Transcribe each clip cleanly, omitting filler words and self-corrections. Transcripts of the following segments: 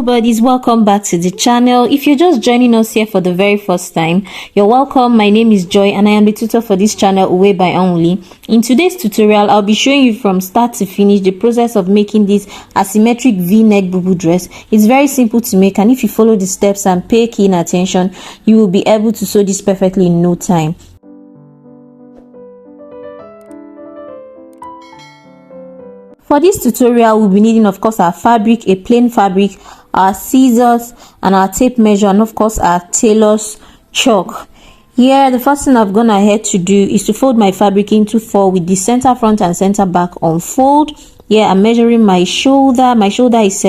Buddies, welcome back to the channel. If you're just joining us here for the very first time, you're welcome. My name is Joy and I am the tutor for this channel, Uwe by Only. In today's tutorial, I'll be showing you from start to finish the process of making this asymmetric v-neck bubu dress. It's very simple to make, and if you follow the steps and pay keen attention, you will be able to sew this perfectly in no time. For this tutorial, we'll be needing, of course, our fabric, a plain fabric, our scissors, and our tape measure, and of course our tailor's chalk. Here, the first thing I've gone ahead to do is to fold my fabric into 4 with the center front and center back on fold. Here I'm measuring my shoulder. My shoulder is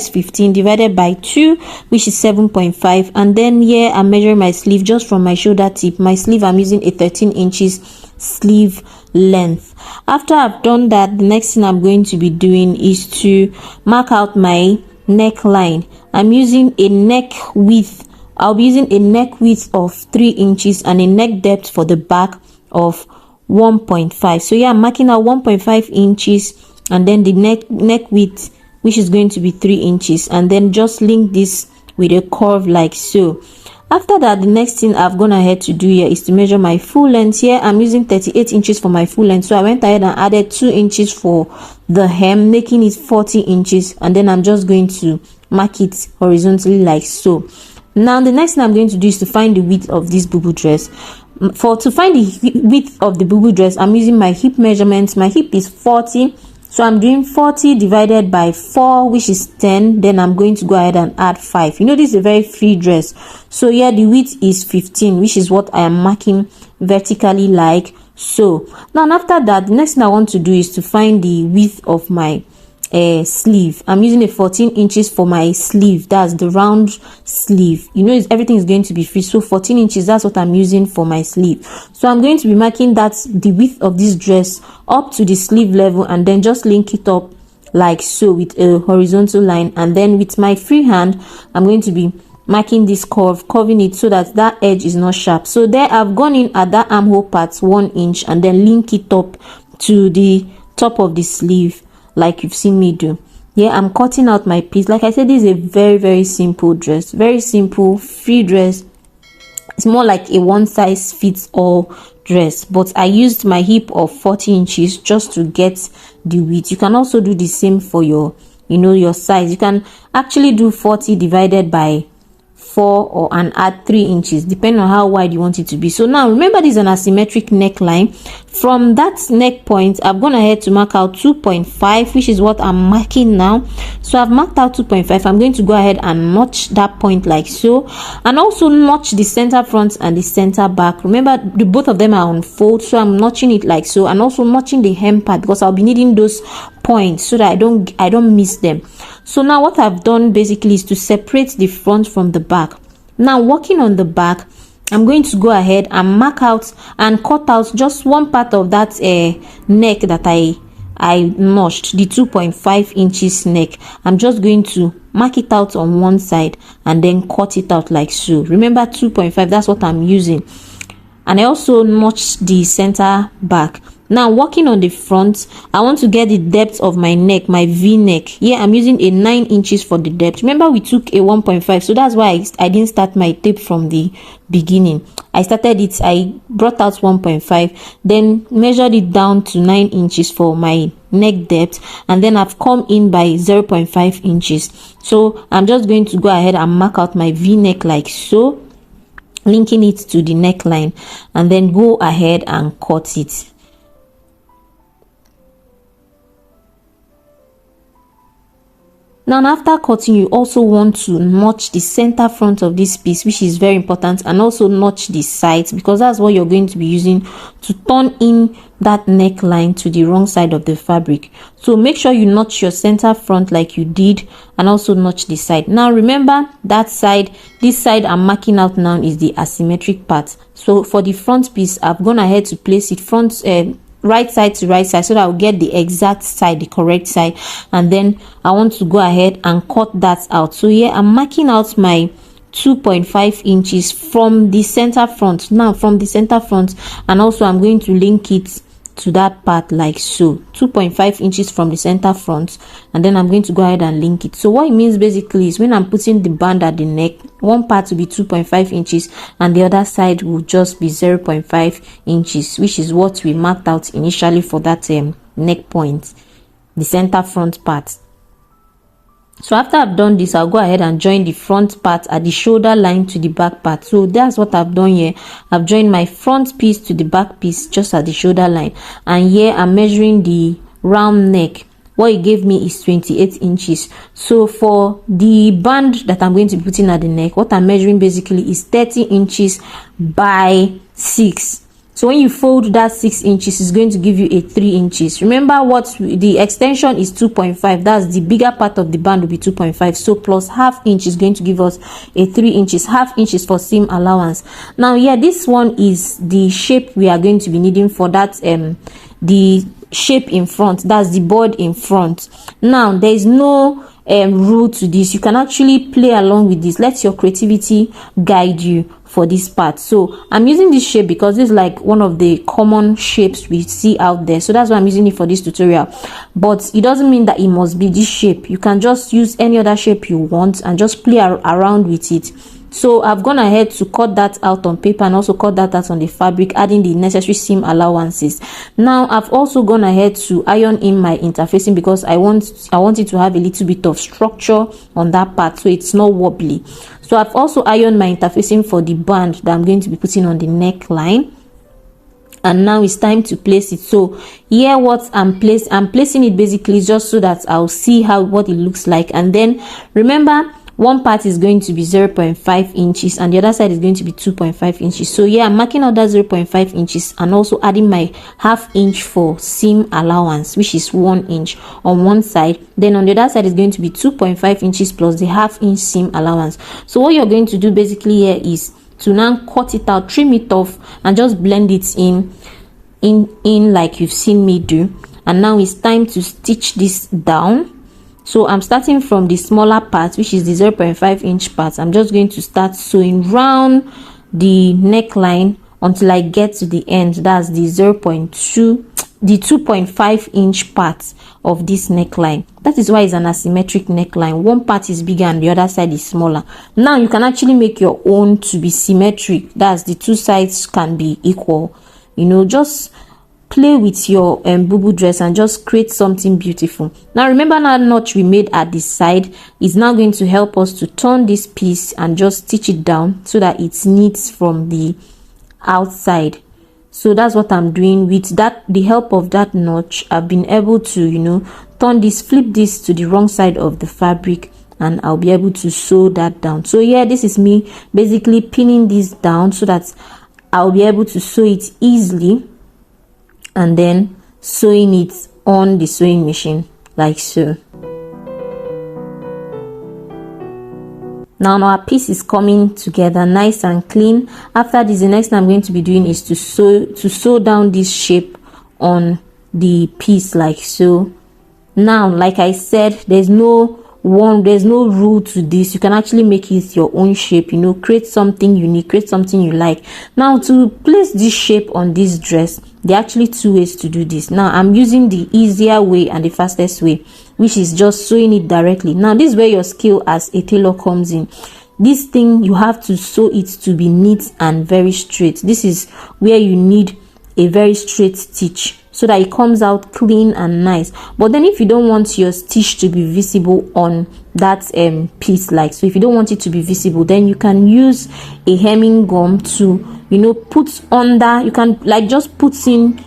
15 divided by 2, which is 7.5. And then here I'm measuring my sleeve just from my shoulder tip. My sleeve, I'm using a 13 inches sleeve length. After I've done that, the next thing I'm going to be doing is to mark out my neckline. I'm using a neck width. I'll be using a neck width of 3 inches and a neck depth for the back of 1.5. So yeah, I'm marking out 1.5 inches and then the neck width, which is going to be 3 inches, and then just link this with a curve like so. After that, the next thing I've gone ahead to do here is to measure my full length. Here I'm using 38 inches for my full length, so I went ahead and added 2 inches for the hem, making it 40 inches, and then I'm just going to mark it horizontally like so. Now the next thing I'm going to do is to find the width of this bubu dress. To find the width of the bubu dress, I'm using my hip measurements. My hip is 40, so I'm doing 40 divided by 4, which is 10. Then I'm going to go ahead and add 5. You know, this is a very free dress, so yeah, the width is 15, which is what I am marking vertically like so. Now after that, the next thing I want to do is to find the width of my sleeve. I'm using a 14 inches for my sleeve. That's the round sleeve. You know, everything is going to be free, so 14 inches, that's what I'm using for my sleeve. So I'm going to be marking that the width of this dress up to the sleeve level, and then just link it up like so with a horizontal line, and then with my free hand I'm going to be marking this curving it so that that edge is not sharp. So there I've gone in at that armhole part 1 inch and then link it up to the top of the sleeve like you've seen me do. Yeah, I'm cutting out my piece. Like I said, this is a very simple dress, very simple free dress. It's more like a one size fits all dress, but I used my hip of 40 inches just to get the width. You can also do the same for your, your size. You can actually do 40 divided by 4 and add 3 inches depending on how wide you want it to be. So now remember, this is an asymmetric neckline. From that neck point, I've gone ahead to mark out 2.5, which is what I'm marking now. So I've marked out 2.5. I'm going to go ahead and notch that point like so, and also notch the center front and the center back. Remember, both of them are on fold, so I'm notching it like so, and also notching the hem part because I'll be needing those points so that I don't miss them. So now what I've done basically is to separate the front from the back. Now working on the back, I'm going to go ahead and mark out and cut out just one part of that neck that I notched, the 2.5 inches neck. I'm just going to mark it out on one side and then cut it out like so. Remember, 2.5, that's what I'm using. And I also notched the center back. Now working on the front, I want to get the depth of my neck, my v-neck. Here I'm using a 9 inches for the depth. Remember, we took a 1.5, so that's why I didn't start my tape from the beginning. I brought out 1.5, then measured it down to 9 inches for my neck depth, and then I've come in by 0.5 inches. So I'm just going to go ahead and mark out my v-neck like so, linking it to the neckline, and then go ahead and cut it. Now after cutting, you also want to notch the center front of this piece, which is very important, and also notch the sides because that's what you're going to be using to turn in that neckline to the wrong side of the fabric. So make sure you notch your center front like you did, and also notch the side. Now remember, that side, this side I'm marking out now is the asymmetric part. So for the front piece, I've gone ahead to place it right side to right side so that I'll get the exact side, the correct side, and then I want to go ahead and cut that out. So here I'm marking out my 2.5 inches from the center front. Now from the center front, and also I'm going to link it to that part like so, 2.5 inches from the center front, and then I'm going to go ahead and link it. So what it means basically is when I'm putting the band at the neck, one part will be 2.5 inches and the other side will just be 0.5 inches, which is what we marked out initially for that neck point, the center front part. So after I've done this, I'll go ahead and join the front part at the shoulder line to the back part. So that's what I've done here. I've joined my front piece to the back piece just at the shoulder line, and here I'm measuring the round neck. What it gave me is 28 inches. So for the band that I'm going to be putting at the neck, what I'm measuring basically is 30 inches by 6. So when you fold that 6 inches, it's going to give you a 3 inches. Remember what the extension is 2.5. That's the bigger part of the band will be 2.5. So plus half inch is going to give us a 3 inches. Half inch is for seam allowance. Now, yeah, this one is the shape we are going to be needing for that the shape in front. That's the board in front. Now, there is no rule to this. You can actually play along with this. Let your creativity guide you for this part. So I'm using this shape because this is like one of the common shapes we see out there, so that's why I'm using it for this tutorial. But it doesn't mean that it must be this shape. You can just use any other shape you want and just play around with it. So I've gone ahead to cut that out on paper and also cut that out on the fabric, adding the necessary seam allowances. Now I've also gone ahead to iron in my interfacing because I want it to have a little bit of structure on that part so it's not wobbly. So I've also ironed my interfacing for the band that I'm going to be putting on the neckline. And now it's time to place it. So here what I'm placing it basically just so that I'll see what it looks like. And then remember, one part is going to be 0.5 inches and the other side is going to be 2.5 inches. So yeah, I'm marking out that 0.5 inches and also adding my half inch for seam allowance, which is 1 inch on one side. Then on the other side is going to be 2.5 inches plus the half inch seam allowance. So what you're going to do basically here is to now cut it out, trim it off, and just blend it in like you've seen me do. And now it's time to stitch this down. So I'm starting from the smaller part, which is the 0.5 inch part. I'm just going to start sewing round the neckline until I get to the end. That's the 2.5 inch part of this neckline. That is why it's an asymmetric neckline. One part is bigger and the other side is smaller. Now you can actually make your own to be symmetric. That's the two sides can be equal. You know, just play with your bubu dress and just create something beautiful. Now remember, that notch we made at the side is now going to help us to turn this piece and just stitch it down so that it knits from the outside. So that's what I'm doing. With the help of that notch, I've been able to, you know, flip this to the wrong side of the fabric, and I'll be able to sew that down. So yeah, this is me basically pinning this down so that I'll be able to sew it easily, and then sewing it on the sewing machine like so. Now our piece is coming together nice and clean. After this, the next thing I'm going to be doing is to sew down this shape on the piece like so. Now, like I said, there's no rule to this. You can actually make it your own shape, you know, create something unique, create something you like. Now to place this shape on this dress, there are actually two ways to do this. Now I'm using the easier way and the fastest way, which is just sewing it directly. Now this is where your skill as a tailor comes in. This thing, you have to sew it to be neat and very straight. This is where you need a very straight stitch so that it comes out clean and nice. But then if you don't want your stitch to be visible on that piece, like so, if you don't want it to be visible, then you can use a hemming gum to, you know, put under. You can like just put in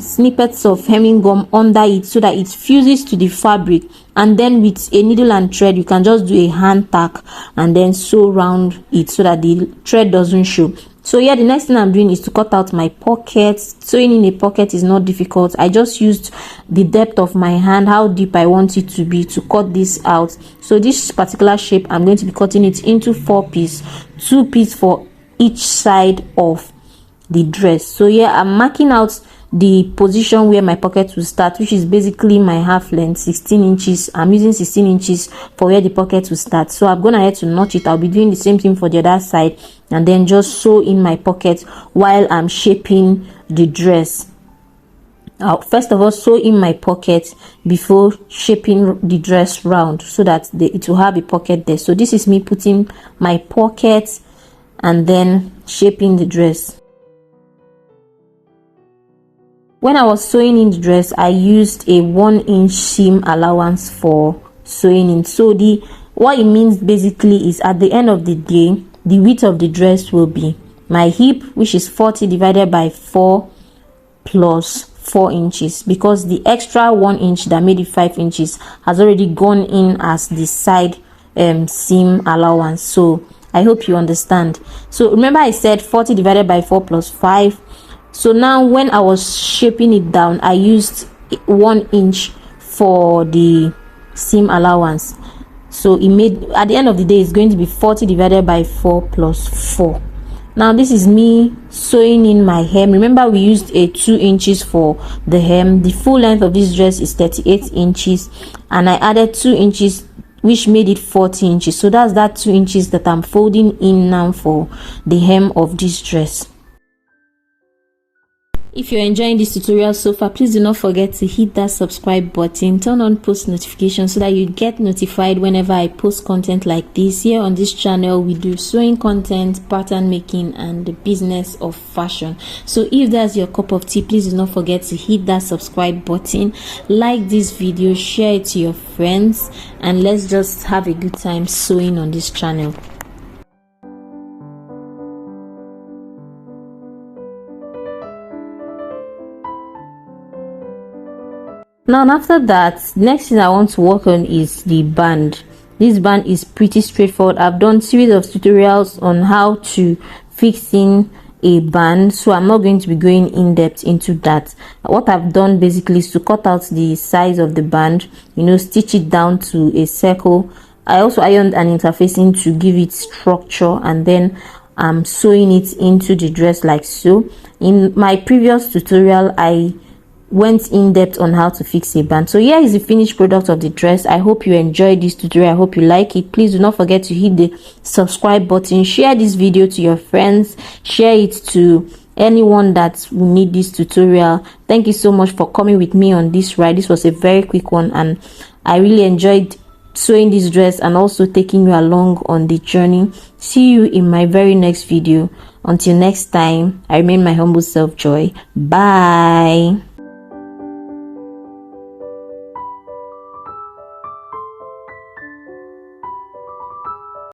snippets of hemming gum under it so that it fuses to the fabric, and then with a needle and thread you can just do a hand tack and then sew around it so that the thread doesn't show. So yeah, the next thing I'm doing is to cut out my pockets. Sewing in a pocket is not difficult. I just used the depth of my hand, how deep I want it to be, to cut this out. So this particular shape, I'm going to be cutting it into 4 pieces, 2 pieces for each side of the dress. So yeah, I'm marking out the position where my pocket will start, which is basically my half length, 16 inches. I'm using 16 inches for where the pocket will start. So I'm gonna head to notch it. I'll be doing the same thing for the other side, and then just sew in my pocket while I'm shaping the dress. I'll first of all sew in my pocket before shaping the dress round so that it will have a pocket there. So this is me putting my pocket and then shaping the dress. When I was sewing in the dress, I used a 1-inch seam allowance for sewing in. So what it means basically is at the end of the day, the width of the dress will be my hip, which is 40 divided by 4 plus 4 inches, because the extra 1 inch that made it 5 inches has already gone in as the side seam allowance. So I hope you understand. So remember I said 40 divided by 4 plus 5. So now when I was shaping it down, I used 1 inch for the seam allowance. So it made, at the end of the day, it's going to be 40 divided by 4 plus 4. Now this is me sewing in my hem. Remember we used a 2 inches for the hem. The full length of this dress is 38 inches and I added 2 inches, which made it 40 inches. So that's that 2 inches that I'm folding in now for the hem of this dress. If you're enjoying this tutorial so far, please do not forget to hit that subscribe button, turn on post notifications so that you get notified whenever I post content like this. Here on this channel, we do sewing content, pattern making, and the business of fashion. So if that's your cup of tea, please do not forget to hit that subscribe button, like this video, share it to your friends, and let's just have a good time sewing on this channel. Now after that, next thing I want to work on is the band. This band is pretty straightforward. I've done series of tutorials on how to fix in a band, so I'm not going to be going in depth into that. What I've done basically is to cut out the size of the band, stitch it down to a circle. I also ironed an interfacing to give it structure, and then I'm sewing it into the dress like so. In my previous tutorial, I went in depth on how to fix a band. So here is the finished product of the dress. I hope you enjoyed this tutorial. I hope you like it. Please do not forget to hit the subscribe button, share this video to your friends, share it to anyone that will need this tutorial. Thank you so much for coming with me on this ride. This was a very quick one and I really enjoyed sewing this dress and also taking you along on the journey. See you in my very next video. Until next time, I remain my humble self, Joy. Bye.